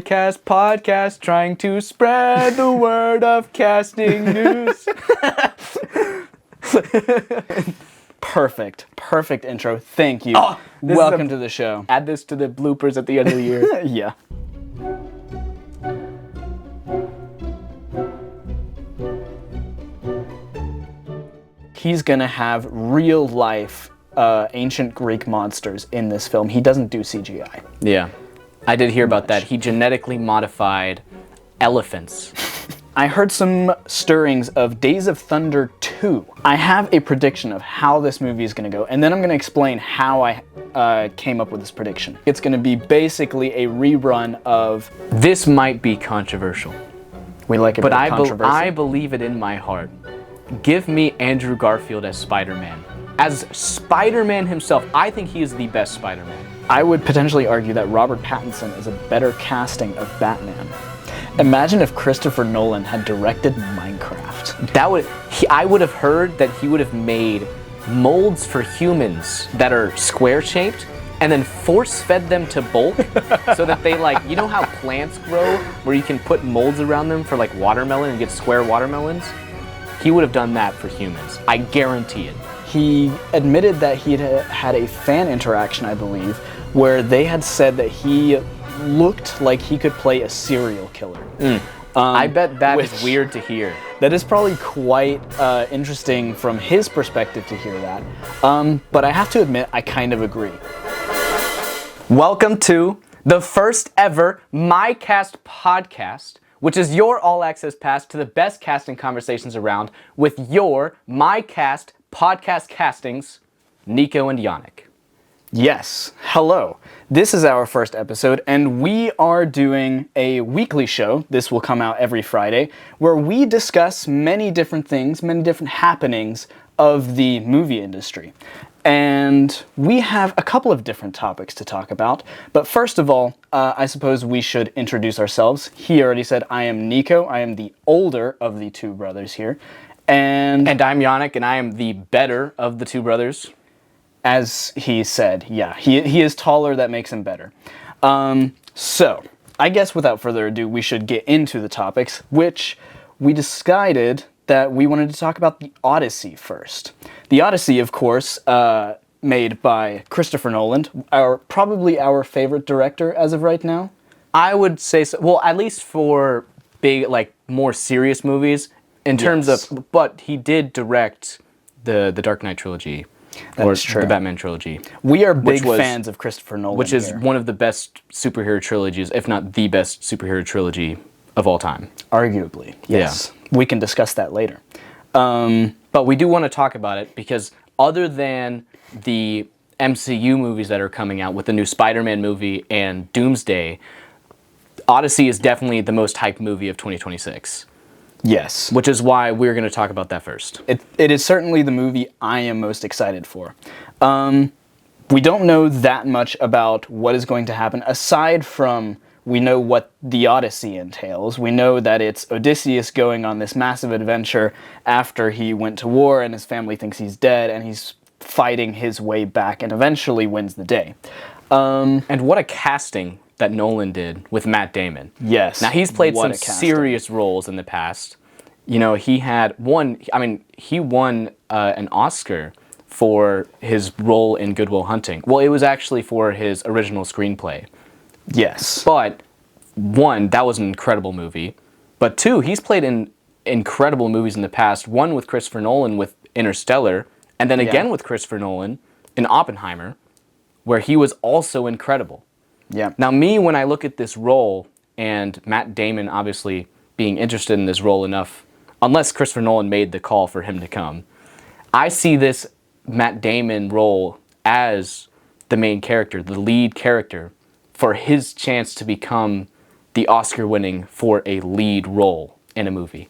myCast podcast, trying to spread the word of casting news. Perfect intro. Thank you. Welcome to the show. Add this to the bloopers at the end of the year. Yeah. He's gonna have real life ancient Greek monsters in this film. He doesn't do CGI. Yeah. I did hear about that. He genetically modified elephants. I heard some stirrings of Days of Thunder 2. I have a prediction of how this movie is going to go, and then I'm going to explain how I came up with this prediction. It's going to be basically a rerun of... This might be controversial. We like it, but I I believe it in my heart. Give me Andrew Garfield as Spider-Man. As Spider-Man himself, I think he is the best Spider-Man. I would potentially argue that Robert Pattinson is a better casting of Batman. Imagine if Christopher Nolan had directed Minecraft. I would have heard that he would have made molds for humans that are square-shaped and then force-fed them to bulk so that they, like, you know how plants grow where you can put molds around them for, like, watermelon and get square watermelons? He would have done that for humans. I guarantee it. He admitted that he had a fan interaction, I believe, where they had said that he looked like he could play a serial killer. I bet that is weird to hear. That is probably quite interesting from his perspective to hear that. But I have to admit, I kind of agree. Welcome to the first ever myCast podcast, which is your all-access pass to the best casting conversations around with your myCast podcast castings, Nico and Yannick. Yes, hello. This is our first episode, and we are doing a weekly show. This will come out every Friday, where we discuss many different things, many different happenings of the movie industry. And we have a couple of different topics to talk about. But first of all, I suppose we should introduce ourselves. He already said, I am Nico. I am the older of the two brothers here. And I'm Yannick, and I am the better of the two brothers. As he said, yeah, he is taller, that makes him better. So, I guess without further ado, we should get into the topics, which we decided that we wanted to talk about the Odyssey first. The Odyssey, of course, made by Christopher Nolan, probably our favorite director as of right now. I would say so. Well, at least for big, like, more serious movies, in terms of, but he did direct the Dark Knight trilogy. That is true. The Batman trilogy. We are big fans of Christopher Nolan. Which is one of the best superhero trilogies, if not the best superhero trilogy of all time. Arguably, yes. Yeah. We can discuss that later. But we do want to talk about it because other than the MCU movies that are coming out with the new Spider-Man movie and Doomsday, Odyssey is definitely the most hyped movie of 2026. Yes. Which is why we're going to talk about that first. It is certainly the movie I am most excited for. We don't know that much about what is going to happen, aside from we know what the Odyssey entails. We know that it's Odysseus going on this massive adventure after he went to war and his family thinks he's dead, and he's fighting his way back and eventually wins the day. And what a casting that Nolan did with Matt Damon. Yes. Now, he's played some serious roles in the past. You know, he won an Oscar for his role in Good Will Hunting. Well, it was actually for his original screenplay. Yes. But, one, that was an incredible movie. But two, he's played in incredible movies in the past. One with Christopher Nolan with Interstellar, and then again with Christopher Nolan in Oppenheimer, where he was also incredible. Yeah. Now, when I look at this role, and Matt Damon obviously being interested in this role enough, unless Christopher Nolan made the call for him to come, I see this Matt Damon role as the main character, the lead character, for his chance to become the Oscar-winning for a lead role in a movie.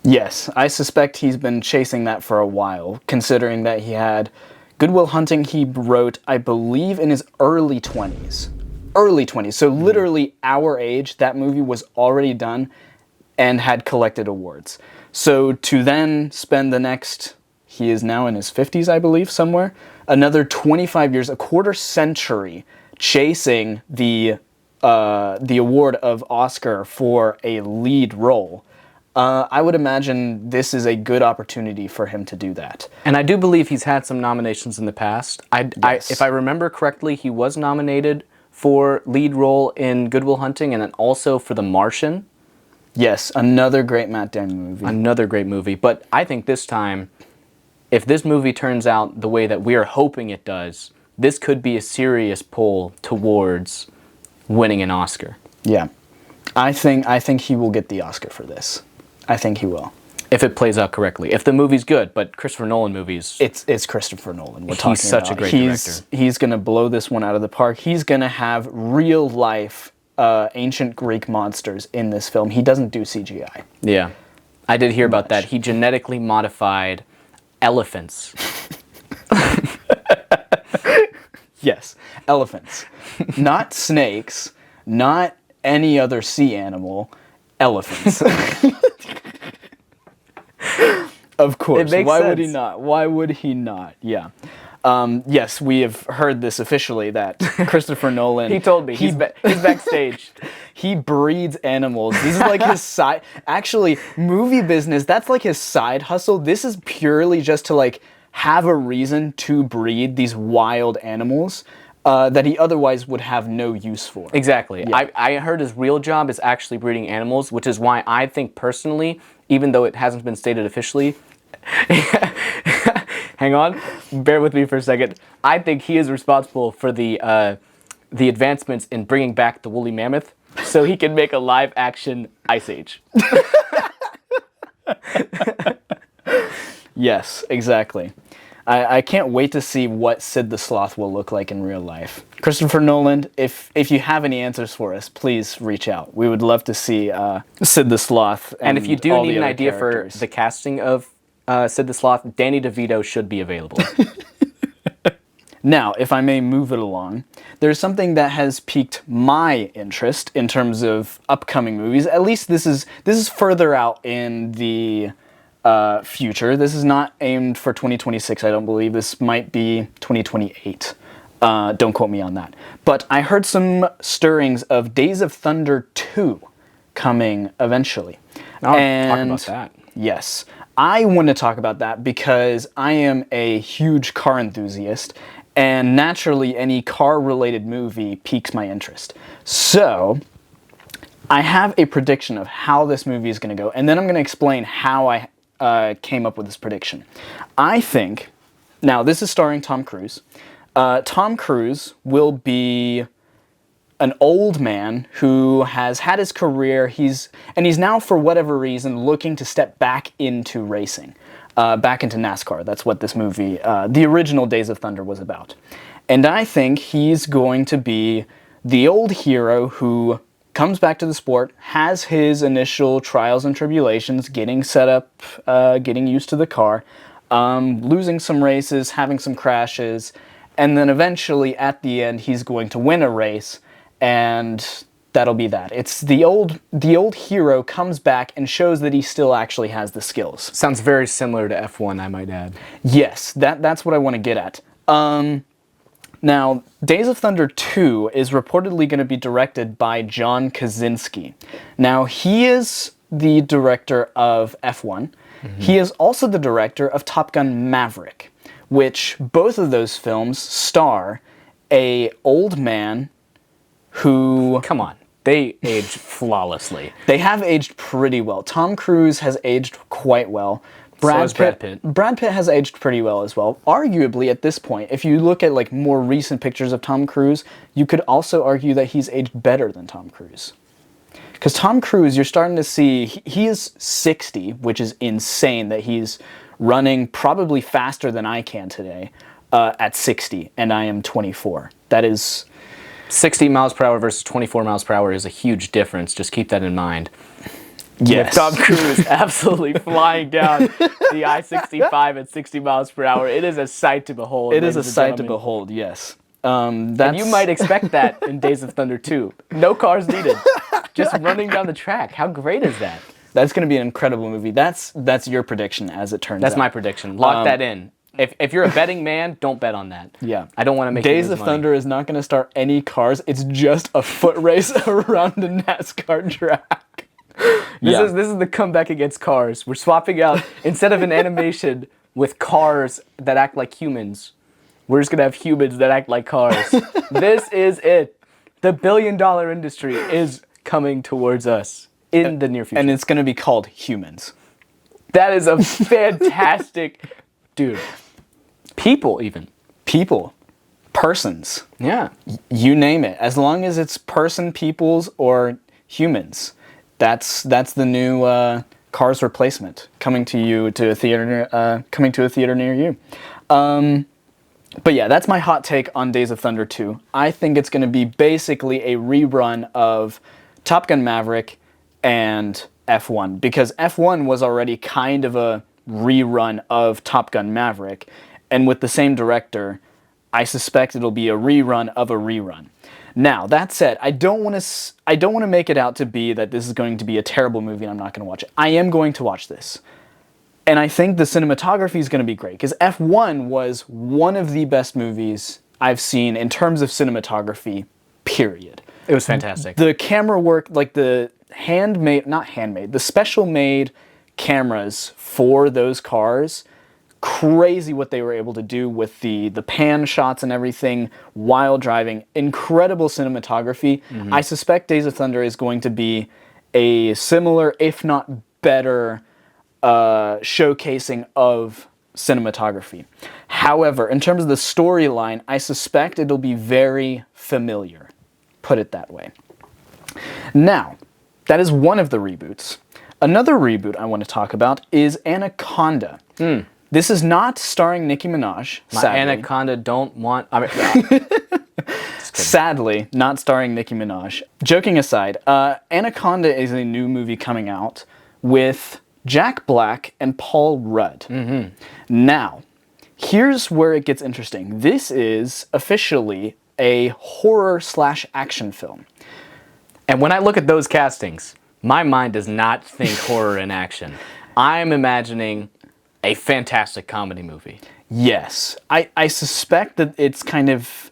Yes, I suspect he's been chasing that for a while, considering that he had Good Will Hunting he wrote, I believe, in his early 20s. Early 20s. So literally our age, that movie was already done and had collected awards. So to then spend the next, he is now in his 50s, I believe, somewhere, another 25 years, a quarter century, chasing the the award of Oscar for a lead role, I would imagine this is a good opportunity for him to do that. And I do believe he's had some nominations in the past. Yes. If I remember correctly, he was nominated for lead role in Good Will Hunting and then also for The Martian. Yes, another great Matt Damon movie. Another great movie. But I think this time, if this movie turns out the way that we are hoping it does, this could be a serious pull towards winning an Oscar. Yeah. I think he will get the Oscar for this. I think he will. If it plays out correctly. If the movie's good, but Christopher Nolan movies... It's Christopher Nolan we're talking about. He's such a great director. He's going to blow this one out of the park. He's going to have real life ancient Greek monsters in this film. He doesn't do CGI. Yeah. I did hear about that. He genetically modified elephants. Yes, elephants. Not snakes, not any other sea animal, elephants. Of course. It makes Why sense. would he not? Why would he not? Yeah. Yes, we have heard this officially that Christopher Nolan... He told me. He's backstage. He breeds animals. This is like his side... Actually, movie business, that's like his side hustle. This is purely just to like have a reason to breed these wild animals that he otherwise would have no use for. Exactly. Yeah. I heard his real job is actually breeding animals, which is why I think personally, even though it hasn't been stated officially... Hang on, bear with me for a second. I think he is responsible for the advancements in bringing back the woolly mammoth, so he can make a live-action Ice Age. Yes, exactly. I can't wait to see what Sid the Sloth will look like in real life. Christopher Nolan, if you have any answers for us, please reach out. We would love to see Sid the Sloth. And if you do all need the an other idea characters. for the casting of Sid the Sloth, Danny DeVito should be available. Now, if I may move it along, there's something that has piqued my interest in terms of upcoming movies. At least this is further out in the future. This is not aimed for 2026, I don't believe. This might be 2028. Don't quote me on that. But I heard some stirrings of Days of Thunder 2 coming eventually. Talk about that. Yes. I want to talk about that because I am a huge car enthusiast, and naturally any car-related movie piques my interest. So, I have a prediction of how this movie is going to go, and then I'm going to explain how I came up with this prediction. I think, now this is starring Tom Cruise. Tom Cruise will be an old man who has had his career, he's now, for whatever reason, looking to step back into racing, back into NASCAR. That's what this movie, the original Days of Thunder, was about. And I think he's going to be the old hero who comes back to the sport, has his initial trials and tribulations, getting set up, getting used to the car, losing some races, having some crashes, and then eventually, at the end, he's going to win a race, and that'll be that. It's the old hero comes back and shows that he still actually has the skills. Sounds very similar to F1, I might add. Yes, that's what I want to get at. Now, Days of Thunder 2 is reportedly going to be directed by John Kosinski. Now, he is the director of F1. Mm-hmm. He is also the director of Top Gun Maverick, which both of those films star a old man who... Come on. They aged flawlessly. They have aged pretty well. Tom Cruise has aged quite well. Brad Pitt has aged pretty well as well. Arguably, at this point, if you look at like more recent pictures of Tom Cruise, you could also argue that he's aged better than Tom Cruise. Because Tom Cruise, you're starting to see, he is 60, which is insane that he's running probably faster than I can today at 60, and I am 24. That is... 60 miles per hour versus 24 miles per hour is a huge difference. Just keep that in mind. Yes. If Tom Cruise is absolutely flying down the I-65 at 60 miles per hour, it is a sight to behold. It is a sight to behold, yes. And you might expect that in Days of Thunder 2. No cars needed. Just running down the track. How great is that? That's going to be an incredible movie. That's your prediction, as it turns out. That's my prediction. Lock that in. If you're a betting man, don't bet on that. Yeah. I don't want to make Days you lose of money. Thunder is not going to start any cars. It's just a foot race around a NASCAR track. This is the comeback against cars. We're swapping out, instead of an animation with cars that act like humans, we're just going to have humans that act like cars. This is it. The billion-dollar industry is coming towards us in the near future. And it's going to be called Humans. That is a fantastic... Dude. People, even. People. Persons. Yeah. You name it. As long as it's peoples, or humans. That's the new Cars replacement coming to a theater near you. But yeah, that's my hot take on Days of Thunder 2. I think it's going to be basically a rerun of Top Gun Maverick and F1, because F1 was already kind of a rerun of Top Gun Maverick, and with the same director, I suspect it'll be a rerun of a rerun. Now, that said, I don't want to make it out to be that this is going to be a terrible movie and I'm not going to watch it. I am going to watch this. And I think the cinematography is going to be great, because F1 was one of the best movies I've seen in terms of cinematography, period. It was fantastic. The camera work, like the the special made cameras for those cars, crazy what they were able to do with the pan shots and everything while driving. Incredible cinematography. I suspect Days of Thunder is going to be a similar, if not better, showcasing of cinematography. However, in terms of the storyline, I suspect it'll be very familiar. Put it that way. Now, that is one of the reboots. Another reboot I want to talk about is Anaconda. This is not starring Nicki Minaj, sadly. Anaconda don't want... Sadly, not starring Nicki Minaj. Joking aside, Anaconda is a new movie coming out with Jack Black and Paul Rudd. Now, here's where it gets interesting. This is officially a horror/action film. And when I look at those castings, my mind does not think horror and action. I'm imagining a fantastic comedy movie. Yes. I suspect that it's kind of,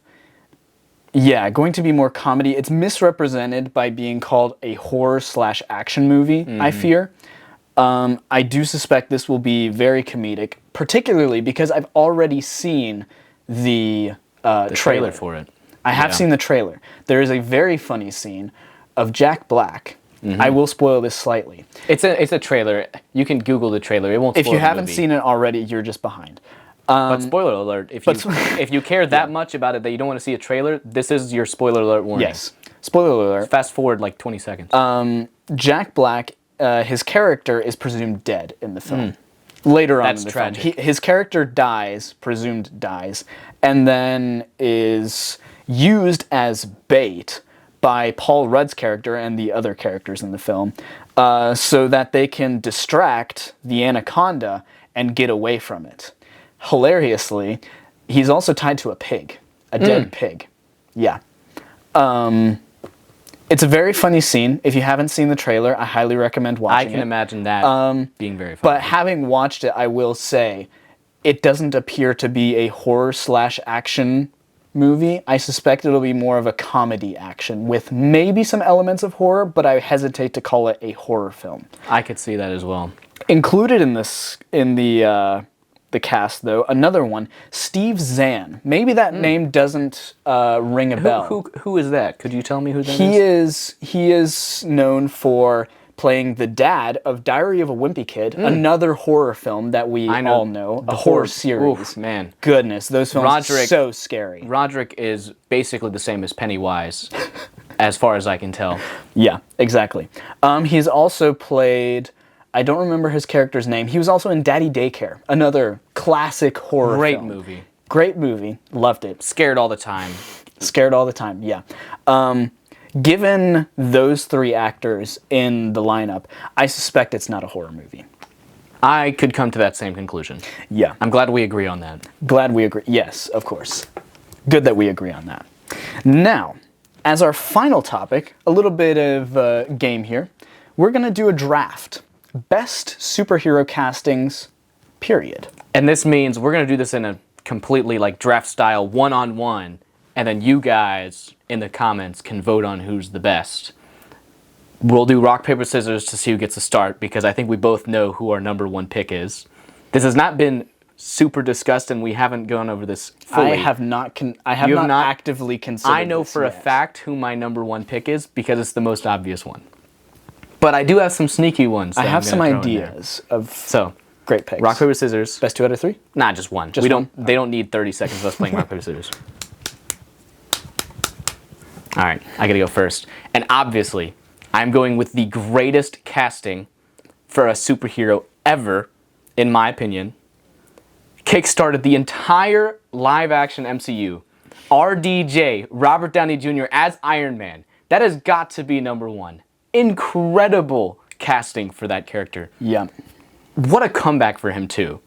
going to be more comedy. It's misrepresented by being called a horror/action movie, I fear. I do suspect this will be very comedic, particularly because I've already seen the trailer for it. I have seen the trailer. There is a very funny scene of Jack Black. I will spoil this slightly. It's a trailer. You can Google the trailer. It won't spoil If you the haven't movie. seen it already, you're just behind. But spoiler alert, if you care that much about it that you don't want to see a trailer, this is your spoiler alert warning. Yes. Spoiler alert. Fast forward like 20 seconds. Jack Black, his character is presumed dead in the film. Later on That's in the tragic. film. His character presumed dies, and then is used as bait by Paul Rudd's character and the other characters in the film, so that they can distract the Anaconda and get away from it. Hilariously, he's also tied to a pig, a dead pig. Yeah. It's a very funny scene. If you haven't seen the trailer, I highly recommend watching it. I can imagine that being very funny. But having watched it, I will say, it doesn't appear to be a horror/action movie. I suspect it'll be more of a comedy action with maybe some elements of horror, but I hesitate to call it a horror film. I could see that as well. Included in the cast, though, another one, Steve Zahn. Maybe that name doesn't ring a bell. Who is that? Could you tell me who that is? He is known for playing the dad of Diary of a Wimpy Kid, another horror film that we all know, a horror series. Oof, man. Goodness, those films are so scary. Roderick is basically the same as Pennywise, as far as I can tell. Yeah, exactly. He's also played... I don't remember his character's name. He was also in Daddy Daycare, another classic horror film. Movie. Great movie. Loved it. Scared all the time. Scared all the time, yeah. Given those three actors in the lineup, I suspect it's not a horror movie. I could come to that same conclusion. Yeah. I'm glad we agree on that. Glad we agree. Yes, of course. Good that we agree on that. Now, as our final topic, a little bit of game here. We're going to do a draft. Best superhero castings, period. And this means we're going to do this in a completely like draft style, one-on-one, and then you guys in the comments can vote on who's the best. We'll do rock, paper, scissors to see who gets a start, because I think we both know who our number one pick is. This has not been super discussed, and we haven't gone over this fully. I have not actively considered I know this for a yet. fact who my number one pick is, because it's the most obvious one. But I do have some sneaky ones. I that have I'm some gonna throw in there. ideas of So, great picks. rock, paper, scissors. Best 2 out of 3? Nah, just one. Just one? They don't need 30 seconds of us playing rock, paper, scissors. All right, I gotta go first. And obviously, I'm going with the greatest casting for a superhero ever, in my opinion. Kickstarted the entire live-action MCU. RDJ, Robert Downey Jr. as Iron Man. That has got to be number one. Incredible casting for that character. Yeah. What a comeback for him, too.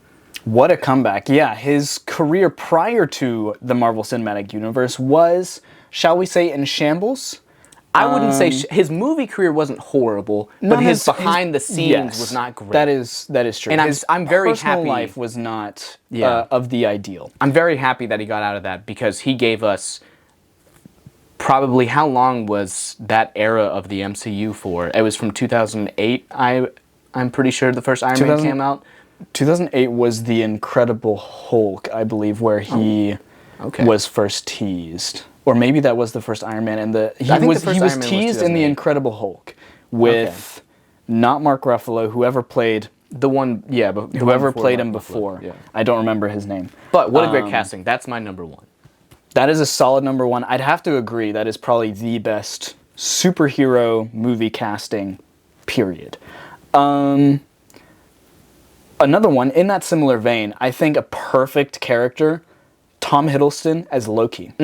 What a comeback. Yeah, his career prior to the Marvel Cinematic Universe was, shall we say, in shambles. I wouldn't say his movie career wasn't horrible, but his behind the scenes yes, was not great. That is true. And his I'm very personal happy. life was not Yeah. of the ideal. I'm very happy that he got out of that, because he gave us probably, how long was that era of the MCU for? It was from 2008. I'm pretty sure the first Iron Man came out. 2008 was the Incredible Hulk, I believe, where he was first teased. Or maybe that was the first Iron Man, and he was teased in the Incredible Hulk with not Mark Ruffalo, whoever played the one, whoever played him Mark before. Ruffalo, yeah. I don't remember his name. But what a great casting! That's my number one. That is a solid number one. I'd have to agree. That is probably the best superhero movie casting, period. Another one in that similar vein. I think a perfect character, Tom Hiddleston as Loki.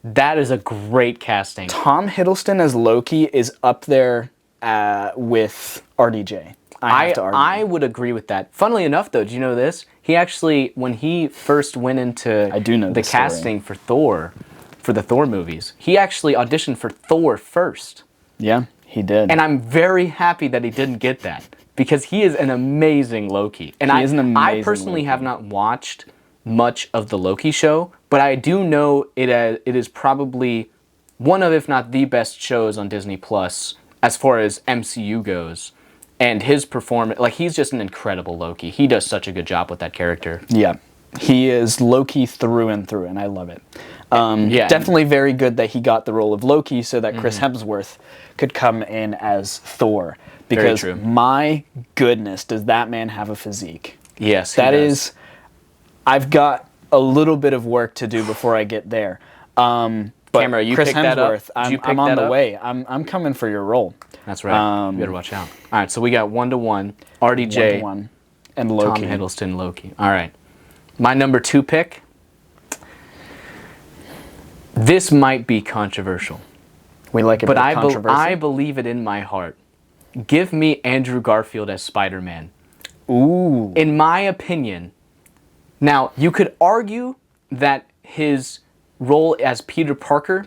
That is a great casting. Tom Hiddleston as Loki is up there with RDJ. I would agree with that. Funnily enough, though, do you know this? He actually, when he first went into the casting for Thor, for the Thor movies, he actually auditioned for Thor first. Yeah, he did. And I'm very happy that he didn't get that, because he is an amazing Loki. And I personally have not watched much of the Loki show, but I do know it is probably one of, if not the best shows on Disney Plus as far as MCU goes. And his performance, like, he's just an incredible Loki. He does such a good job with that character. Yeah, he is Loki through and through, and I love it. Definitely very good that he got the role of Loki so that Chris Hemsworth could come in as Thor. Because my goodness, does that man have a physique? Yes, that is. I've got a little bit of work to do before I get there. But Camera, you Chris picked that up? Hemsworth, I'm on the way. I'm coming for your role. That's right. You better watch out. All right, so we got 1-1. RDJ, 1-1, and Loki. Tom Hiddleston, Loki. All right. My number 2 pick. This might be controversial. We like it, but I believe it in my heart. Give me Andrew Garfield as Spider-Man. Ooh. In my opinion. Now, you could argue that his role as Peter Parker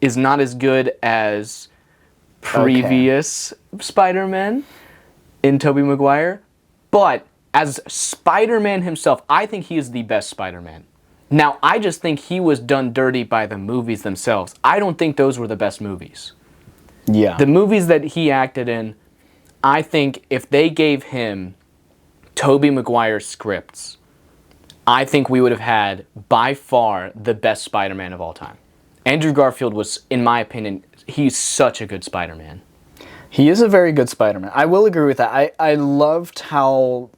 is not as good as previous Spider-Man in Tobey Maguire, but as Spider-Man himself, I think he is the best Spider-Man. Now, I just think he was done dirty by the movies themselves. I don't think those were the best movies. Yeah. The movies that he acted in, I think if they gave him Tobey Maguire scripts, I think we would have had, by far, the best Spider-Man of all time. Andrew Garfield was, in my opinion, he's such a good Spider-Man. He is a very good Spider-Man. I will agree with that. I loved how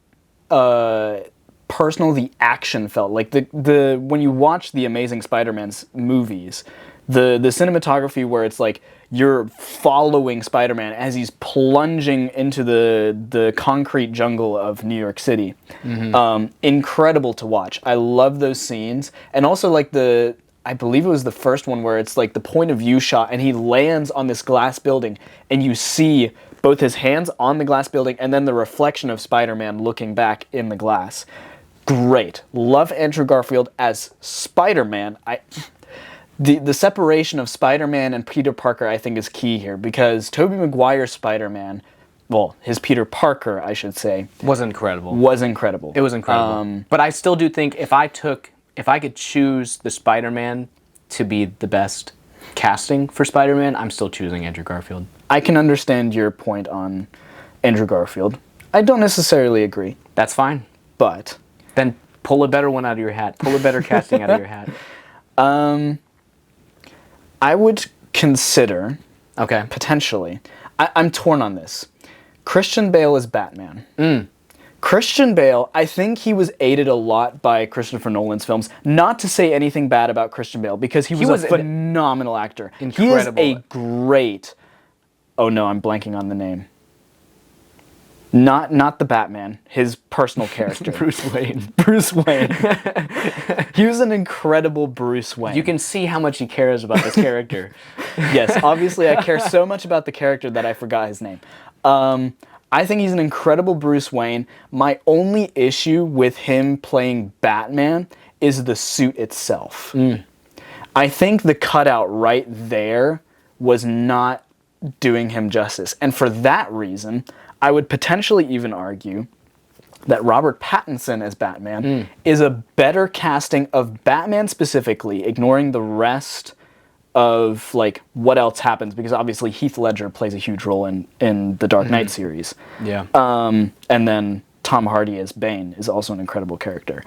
personal the action felt. Like the when you watch the Amazing Spider-Man's movies, the cinematography where it's like you're following Spider-Man as he's plunging into the concrete jungle of New York City. Incredible to watch. I love those scenes. And also like I believe it was the first one where it's like the point of view shot and he lands on this glass building and you see both his hands on the glass building and then the reflection of Spider-Man looking back in the glass. Great. Love Andrew Garfield as Spider-Man. The separation of Spider-Man and Peter Parker, I think, is key here because Tobey Maguire's Spider-Man well, his Peter Parker, I should say, Was incredible. was incredible. It was incredible. But I still do think if I could choose the Spider-Man to be the best casting for Spider-Man, I'm still choosing Andrew Garfield. I can understand your point on Andrew Garfield. I don't necessarily agree, That's fine. but Then pull a better one out of your hat. Pull a better casting out of your hat. I would consider, Okay. potentially, I'm torn on this. Christian Bale is Batman. Christian Bale, I think he was aided a lot by Christopher Nolan's films. Not to say anything bad about Christian Bale, because he was a phenomenal actor. Incredible. He is a great... Oh no, I'm blanking on the name. Not the Batman, his personal character. Bruce Wayne. Bruce Wayne. He was an incredible Bruce Wayne. You can see how much he cares about this character. Yes, obviously I care so much about the character that I forgot his name. I think he's an incredible Bruce Wayne. My only issue with him playing Batman is the suit itself. I think the cutout right there was not doing him justice. And for that reason, I would potentially even argue that Robert Pattinson as Batman is a better casting of Batman specifically, ignoring the rest of like what else happens, because obviously Heath Ledger plays a huge role in the Dark Knight series. Yeah. And then Tom Hardy as Bane is also an incredible character.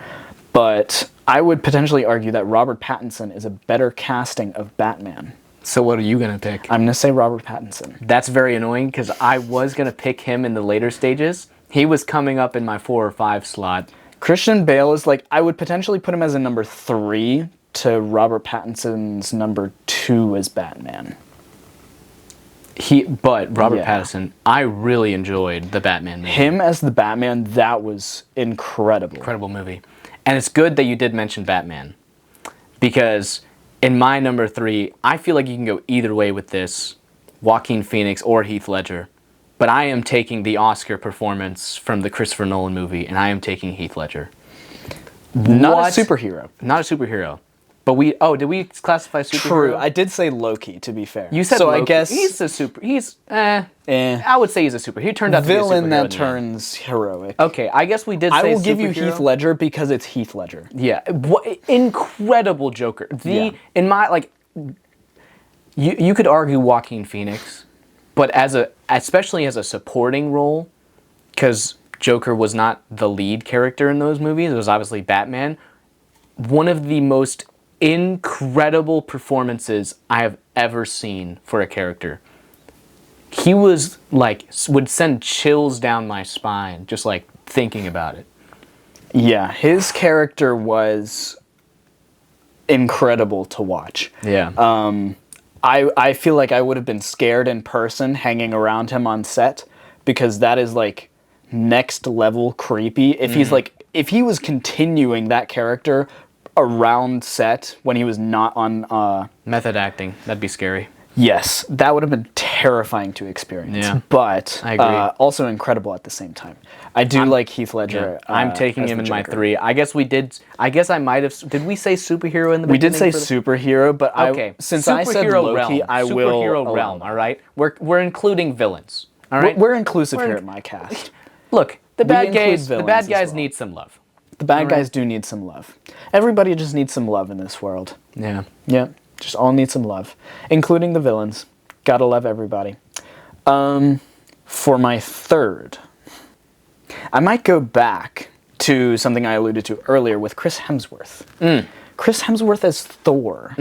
But I would potentially argue that Robert Pattinson is a better casting of Batman. So what are you going to pick? I'm going to say Robert Pattinson. That's very annoying because I was going to pick him in the later stages. He was coming up in my 4 or 5 slot. Christian Bale is like, I would potentially put him as a number 3 to Robert Pattinson's number 2 as Batman. But Robert Pattinson, I really enjoyed the Batman movie. Him as the Batman, that was incredible. Incredible movie. And it's good that you did mention Batman. Because in my number 3, I feel like you can go either way with this. Joaquin Phoenix or Heath Ledger. But I am taking the Oscar performance from the Christopher Nolan movie, and I am taking Heath Ledger. Not a superhero. Not a superhero. But did we classify superhero? True. I did say Loki, to be fair. You said so Loki. I guess I would say he's a super. He turned out to be a superhero. Villain that turns heroic. Okay, I guess we did say I will give you superhero. Heath Ledger because it's Heath Ledger. Yeah, incredible Joker. In my like, you could argue Joaquin Phoenix, but especially as a supporting role, because Joker was not the lead character in those movies. It was obviously Batman. One of the most incredible performances I have ever seen for a character. He was like, would send chills down my spine just like thinking about it. Yeah, his character was incredible to watch. Yeah. I feel like I would have been scared in person hanging around him on set, because that is like next level creepy. If he was continuing that character around set when he was not on Method acting, that'd be scary. Yes, that would have been terrifying to experience. Yeah. But I agree. Also incredible at the same time. I do like Heath Ledger. I'm taking as him the in my Joker. 3. I guess I might have. Did we say superhero in the beginning? We did say superhero, but since I said Superhero Loki, realm. I will Superhero realm. All right, we're including villains. All right, We're inclusive here at myCast. Look, the bad include villains guys as well. need some love. The bad guys do need some love. Everybody just needs some love in this world. Yeah. Yeah, just all need some love, including the villains. Gotta love everybody. For my 3rd, I might go back to something I alluded to earlier with Chris Hemsworth. Chris Hemsworth as Thor.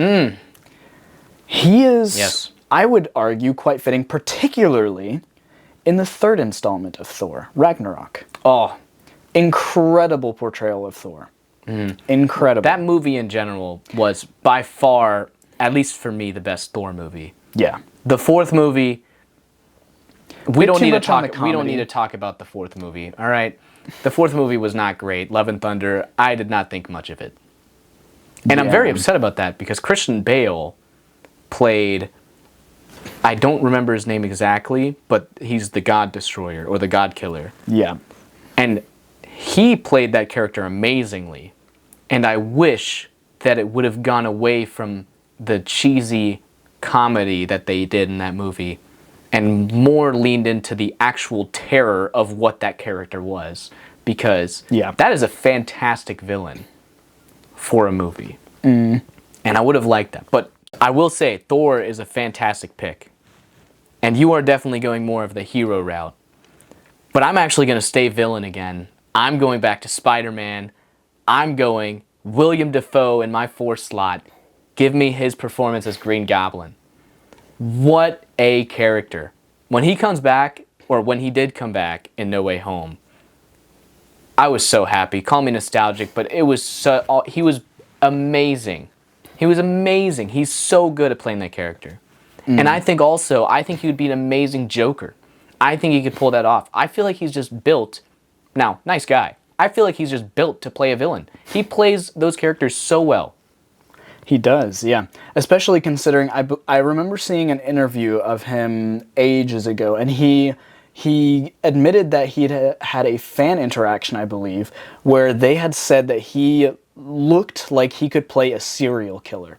He is, Yes. I would argue, quite fitting, particularly in the 3rd installment of Thor, Ragnarok. Oh, Incredible portrayal of Thor. Incredible. that movie in general was by far, at least for me, the best Thor movie. Yeah. The 4th movie, we don't too need to much on talk. the We don't comedy. need to talk about the 4th movie. All right, the 4th movie was not great. Love and Thunder, I did not think much of it, and I'm very Yeah. upset about that because Christian Bale played. I don't remember his name exactly, but he's the God Destroyer or the God Killer, Yeah. and he played that character amazingly. And I wish that it would have gone away from the cheesy comedy that they did in that movie and more leaned into the actual terror of what that character was, because that is a fantastic villain for a movie. And I would have liked that. But I will say, Thor is a fantastic pick. And you are definitely going more of the hero route. But I'm actually going to stay villain again. I'm going back to Spider-Man. I'm going William Dafoe in my 4th slot. Give me his performance as Green Goblin. What a character. When he comes back, or when he did come back in No Way Home, I was so happy. Call me nostalgic, but it was he was amazing. He was amazing. He's so good at playing that character. And I think he would be an amazing Joker. I think he could pull that off. I feel like he's just built. Now, nice guy. I feel like he's just built to play a villain. He plays those characters so well. He does, yeah. Especially considering I remember seeing an interview of him ages ago, and he admitted that he'd had a fan interaction, I believe, where they had said that he looked like he could play a serial killer.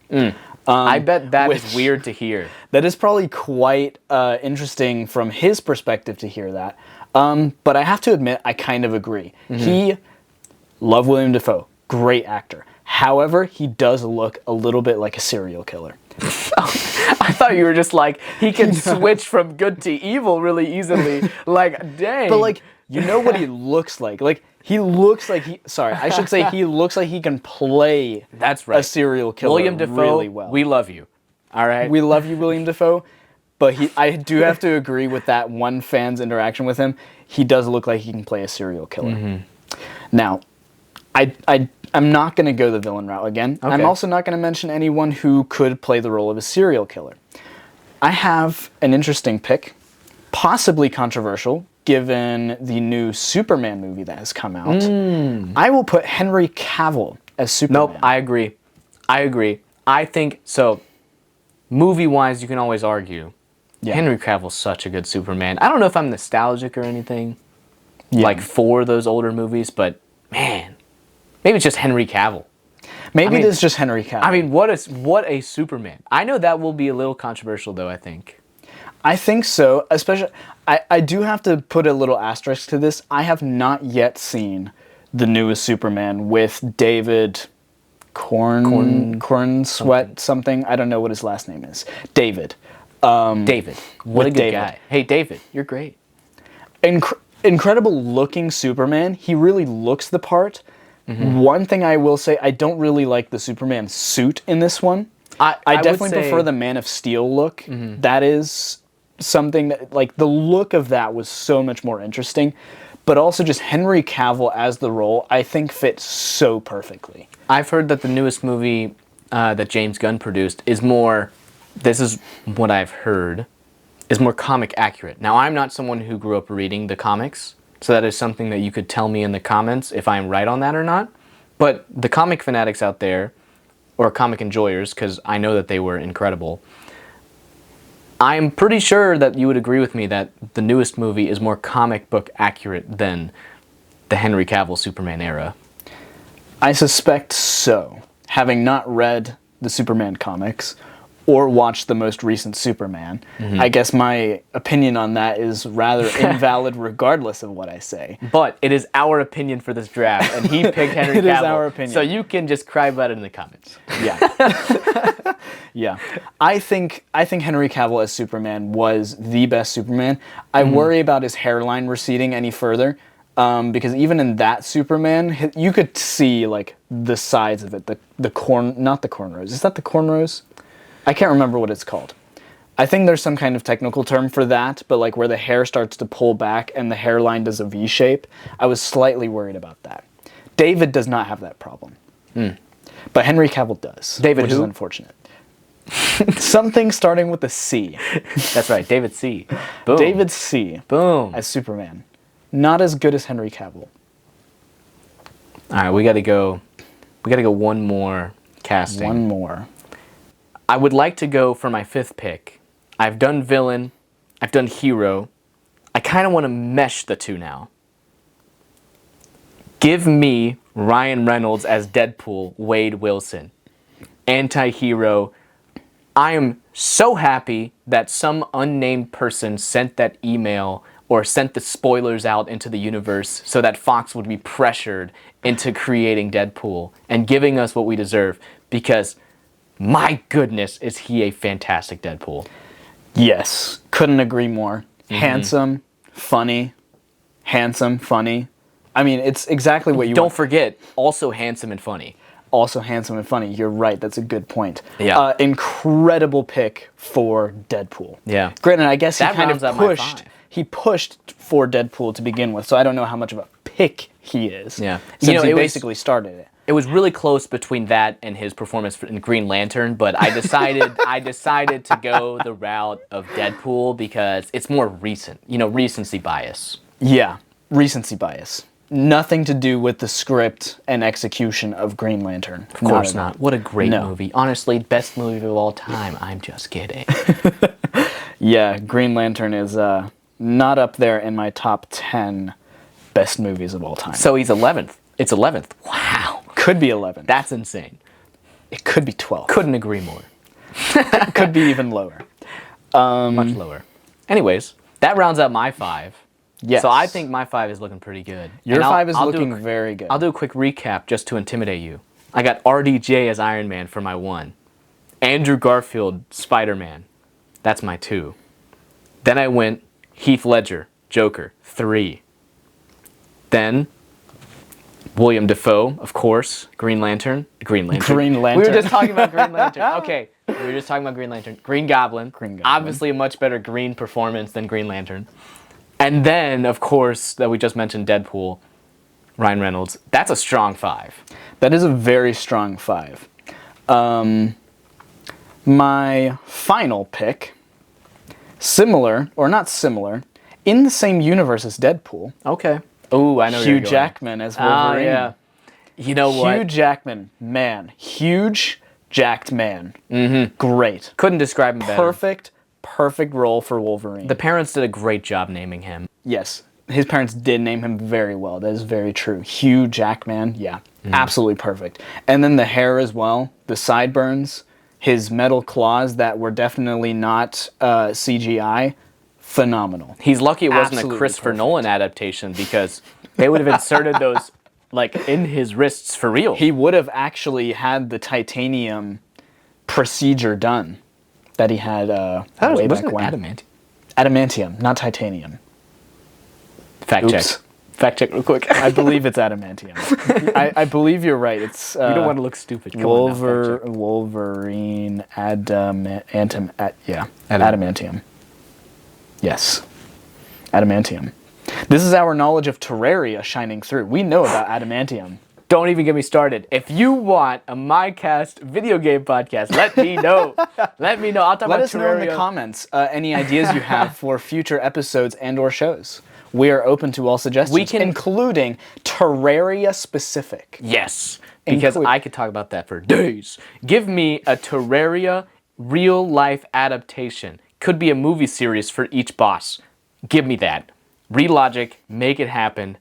I bet that is weird to hear. That is probably quite interesting from his perspective to hear that. But I have to admit, I kind of agree. Love William Dafoe, great actor. However, he does look a little bit like a serial killer. I thought you were just like, he can switch from good to evil really easily. Like, dang. But like, you know what he looks like. Like, he looks like I should say he looks like he can play a serial killer William Dafoe, really well. We love you. All right? We love you, William Dafoe. But I do have to agree with that one fan's interaction with him. He does look like he can play a serial killer. Now, I'm not going to go the villain route again. Okay. I'm also not going to mention anyone who could play the role of a serial killer. I have an interesting pick, possibly controversial, given the new Superman movie that has come out. I will put Henry Cavill as Superman. Nope, I agree. I think, so, movie-wise, you can always argue. Henry Cavill's such a good Superman. I don't know if I'm nostalgic or anything, like for those older movies, but man, maybe it's just Henry Cavill. Maybe it is just Henry Cavill. I mean, what a Superman. I know that will be a little controversial, though, I think. I think so, especially, I do have to put a little asterisk to this. I have not yet seen the newest Superman with David Cornsweet something. I don't know what his last name is. David. David. What a good guy. Hey, David, you're great. Incredible looking Superman. He really looks the part. One thing I will say, I don't really like the Superman suit in this one. I definitely prefer the Man of Steel look. That is something that, like, the look of that was so much more interesting. But also just Henry Cavill as the role, I think fits so perfectly. I've heard that the newest movie that James Gunn produced is more, this is what I've heard, is more comic accurate. Now, I'm not someone who grew up reading the comics, so that is something that you could tell me in the comments if I'm right on that or not. But the comic fanatics out there, or comic enjoyers, because I know that they were incredible, I'm pretty sure that you would agree with me that the newest movie is more comic book accurate than the Henry Cavill Superman era. I suspect so. Having not read the Superman comics or watched the most recent Superman, I guess my opinion on that is rather invalid regardless of what I say. But it is our opinion for this draft, and he picked Henry Cavill. It is our opinion. So you can just cry about it in the comments. Yeah. Yeah. I think Henry Cavill as Superman was the best Superman. I worry about his hairline receding any further. Because even in that Superman, you could see like the sides of it, not the cornrows. Is that the cornrows? I can't remember what it's called. I think there's some kind of technical term for that, but like where the hair starts to pull back and the hairline does a V shape. I was slightly worried about that. David does not have that problem, but Henry Cavill does. David, which is unfortunate. Something starting with a C. That's right, David C. Boom. David C. Boom. As Superman. Not as good as Henry Cavill. All right, we got to go one more casting. One more. I would like to go for my 5th pick. I've done villain. I've done hero. I kind of want to mesh the two now. Give me Ryan Reynolds as Deadpool, Wade Wilson. Anti-hero, I am so happy that some unnamed person sent that email or sent the spoilers out into the universe so that Fox would be pressured into creating Deadpool and giving us what we deserve, because my goodness, is he a fantastic Deadpool. Yes, couldn't agree more. Handsome, funny. I mean, it's exactly what you Don't want. forget, also handsome and funny. Also handsome and funny. You're right. That's a good point. Yeah. Incredible pick for Deadpool. Yeah. Granted, I guess he That kind rounds of out my pushed. 5. He pushed for Deadpool to begin with, so I don't know how much of a pick he is. Yeah. Since he it was- basically started it. It was really close between that and his performance in Green Lantern, but I decided to go the route of Deadpool because it's more recent. Recency bias. Yeah, recency bias. Nothing to do with the script and execution of Green Lantern. Of course not. What a great movie. Honestly, best movie of all time. I'm just kidding. Yeah, Green Lantern is not up there in my top 10 best movies of all time. So he's 11th. It's 11th. Wow. Could be 11. That's insane. It could be 12. Couldn't agree more. It could be even lower. Much lower. Anyways, that rounds out my 5. Yes. So I think my 5 is looking pretty good. Your And 5 is I'll do a looking very good. I'll do a quick recap just to intimidate you. I got RDJ as Iron Man for my 1. Andrew Garfield, Spider-Man. That's my 2. Then I went Heath Ledger, Joker, 3. Then William Dafoe, of course, Green Lantern. Green We Lantern. were just talking about Green Lantern. Okay, we were just talking about Green Lantern. Green Goblin. Green Goblin. Obviously a much better green performance than Green Lantern. And then, of course, that we just mentioned, Deadpool, Ryan Reynolds. That's a strong 5. That is a very strong 5. My final pick, similar, or not similar, in the same universe as Deadpool, Okay. Oh, I know where Hugh you're going. Jackman as Wolverine. Yeah. You know what? Hugh Jackman, man. Huge, jacked man. Mm-hmm. Great. Couldn't describe him better. Perfect role for Wolverine. The parents did a great job naming him. Yes, his parents did name him very well. That is very true. Hugh Jackman, yeah, absolutely perfect. And then the hair as well, the sideburns, his metal claws that were definitely not CGI, phenomenal. He's lucky it wasn't Absolutely a Christopher perfect. Nolan adaptation, because they would have inserted those in his wrists for real. He would have actually had the titanium procedure done that he had way back when. Adamant. Adamantium, not titanium. Fact check. Oops. Fact check real quick. I believe it's adamantium. I believe you're right. It's We don't want to look stupid. Come on now, fact check. Wolverine adamantium. Yes, adamantium. This is our knowledge of Terraria shining through. We know about adamantium. Don't even get me started. If you want a myCast video game podcast, let me know. Let me know. I'll talk Let about us know in the Terraria. comments any ideas you have for future episodes and/or shows. We are open to all suggestions, including Terraria specific. Yes, because Include- I could talk about that for days. Give me a Terraria real-life adaptation. Could be a movie series for each boss. Give me that. Relogic, make it happen.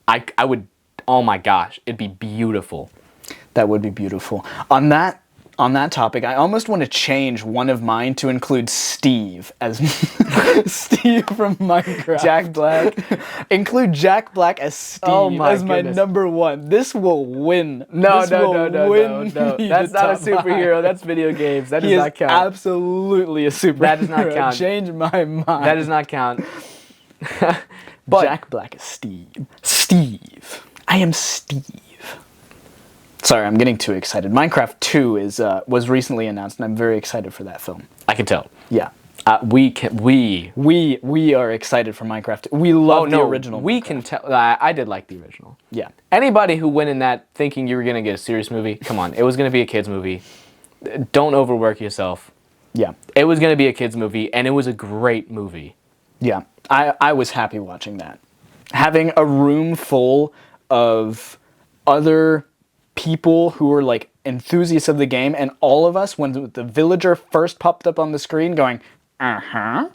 I would, oh my gosh, it'd be beautiful. That would be beautiful. On that topic, I almost want to change one of mine to include Steve as Steve from Minecraft. Jack Black. Include Jack Black as Steve my as my goodness. number 1. This will win. No. This will win me That's the not a top 5. superhero. That's video games. That does He is not count. absolutely a superhero. That does not count. Change my mind. That does not count. Jack Black is Steve. Steve. I am Steve. Sorry, I'm getting too excited. Minecraft 2 was recently announced, and I'm very excited for that film. I can tell. Yeah. We are excited for Minecraft. We love the original. We Minecraft. can tell. I did like the original. Yeah. Anybody who went in that thinking you were gonna get a serious movie, come on, it was gonna be a kids movie. Don't overwork yourself. Yeah. It was gonna be a kids movie, and it was a great movie. Yeah. I was happy watching that. Having a room full of other people who were like enthusiasts of the game, and all of us, when the villager first popped up on the screen, going, uh-huh.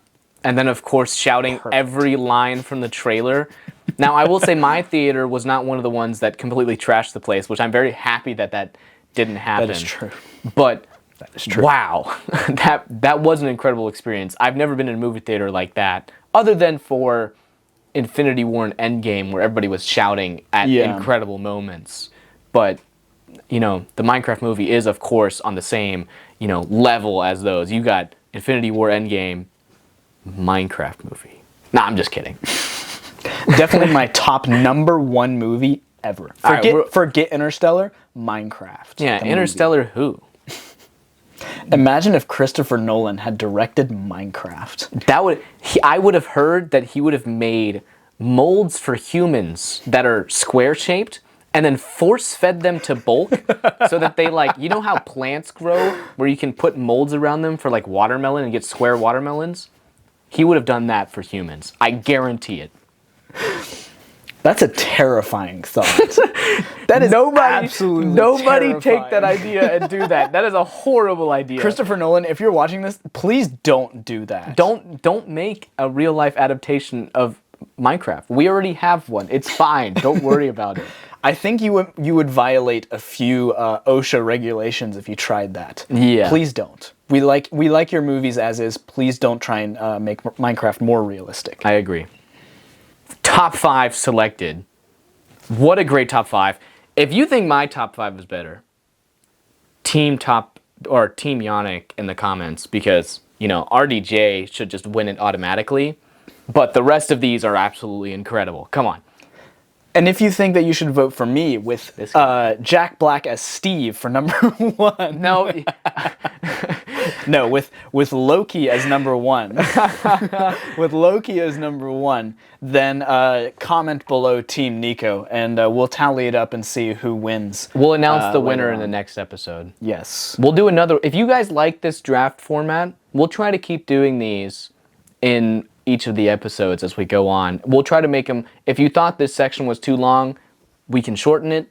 And then, of course, shouting every line from the trailer. Now, I will say my theater was not one of the ones that completely trashed the place, which I'm very happy that didn't happen. That is true. But That is true. Wow, that was an incredible experience. I've never been in a movie theater like that, other than for Infinity War and Endgame, where everybody was shouting at incredible moments. But the Minecraft movie is, of course, on the same level as those. You got Infinity War, Endgame, Minecraft movie. Nah, I'm just kidding. Definitely my top #1 movie ever. Forget Interstellar, Minecraft. Yeah, Interstellar who? Imagine if Christopher Nolan had directed Minecraft. I would have heard that he would have made molds for humans that are square shaped and then force fed them to bulk so that they how plants grow where you can put molds around them for watermelon and get square watermelons? He would have done that for humans. I guarantee it. That's a terrifying thought. That is absolutely nobody terrifying. take that idea and do that. That is a horrible idea. Christopher Nolan, if you're watching this, please don't do that. Don't make a real life adaptation of Minecraft. We already have one. It's fine. Don't worry about it. I think you would violate a few OSHA regulations if you tried that. Yeah. Please don't. We like your movies as is. Please don't try and make Minecraft more realistic. I agree. Top 5 selected. What a great top 5. If you think my top 5 is better, Team Yannick in the comments, because, RDJ should just win it automatically. But the rest of these are absolutely incredible. Come on. And if you think that you should vote for me with Jack Black as Steve for #1. No. No, with Loki as #1. With Loki as #1, then comment below Team Nico, and we'll tally it up and see who wins. We'll announce the winner in the next episode. Yes. We'll do another. If you guys like this draft format, we'll try to keep doing these in each of the episodes as we go on. We'll try to make them, if you thought this section was too long, we can shorten it.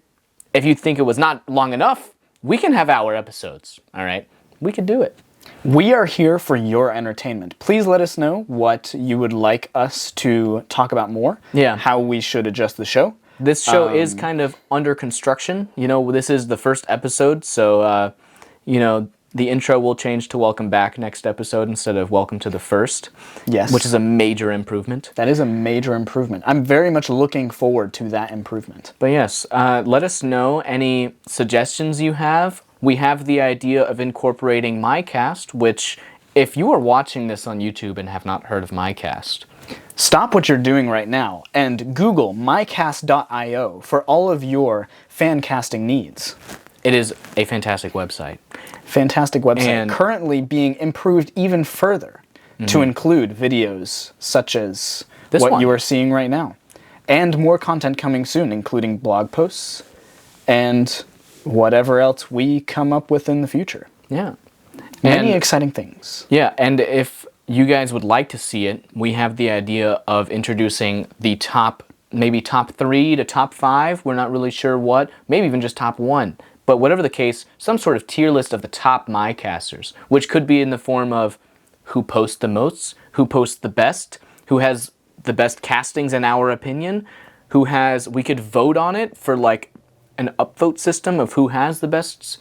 If you think it was not long enough, we can have hour episodes, all right? We can do it. We are here for your entertainment. Please let us know what you would like us to talk about more. Yeah. How we should adjust the show. This show is kind of under construction. This is the first episode, so, the intro will change to welcome back next episode instead of welcome to the first. Yes. Which is a major improvement. That is a major improvement. I'm very much looking forward to that improvement. But yes, let us know any suggestions you have. We have the idea of incorporating myCast, which, if you are watching this on YouTube and have not heard of myCast, stop what you're doing right now and Google mycast.io for all of your fan casting needs. It is a fantastic website. Fantastic website. And currently being improved even further to include videos such as what you are seeing right now. And more content coming soon, including blog posts and whatever else we come up with in the future. Yeah. Many exciting things. Yeah, and if you guys would like to see it, we have the idea of introducing the maybe top 3 to top 5. We're not really sure what. Maybe even just top 1. But whatever the case, some sort of tier list of the top mycasters, which could be in the form of who posts the most, who posts the best, who has the best castings in our opinion, we could vote on it for an upvote system of who has the best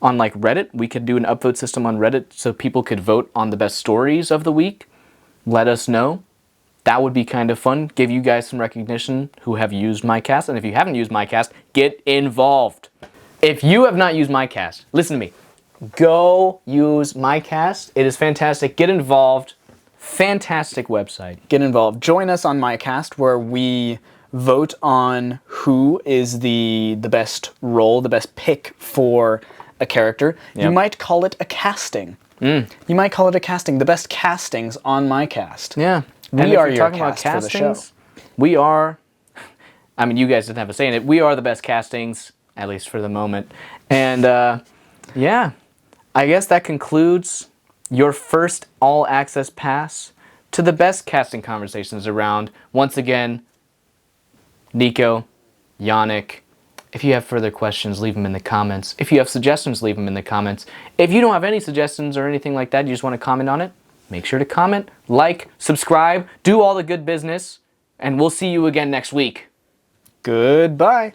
on Reddit. We could do an upvote system on Reddit so people could vote on the best stories of the week. Let us know. That would be kind of fun. Give you guys some recognition who have used myCast. And if you haven't used myCast, get involved. If you have not used myCast, listen to me. Go use myCast. It is fantastic. Get involved. Fantastic website. Get involved. Join us on myCast where we vote on who is the best role, the best pick for a character. Yep. You might call it a casting. You might call it a casting. The best castings on myCast. Yeah. We are your talking cast about for the show. We are, you guys didn't have a say in it. We are the best castings, at least for the moment. And yeah, I guess that concludes your first all-access pass to the best casting conversations around. Once again, Nico, Yannick, if you have further questions, leave them in the comments. If you have suggestions, leave them in the comments. If you don't have any suggestions or anything like that, you just want to comment on it, make sure to comment, like, subscribe, do all the good business, and we'll see you again next week. Goodbye.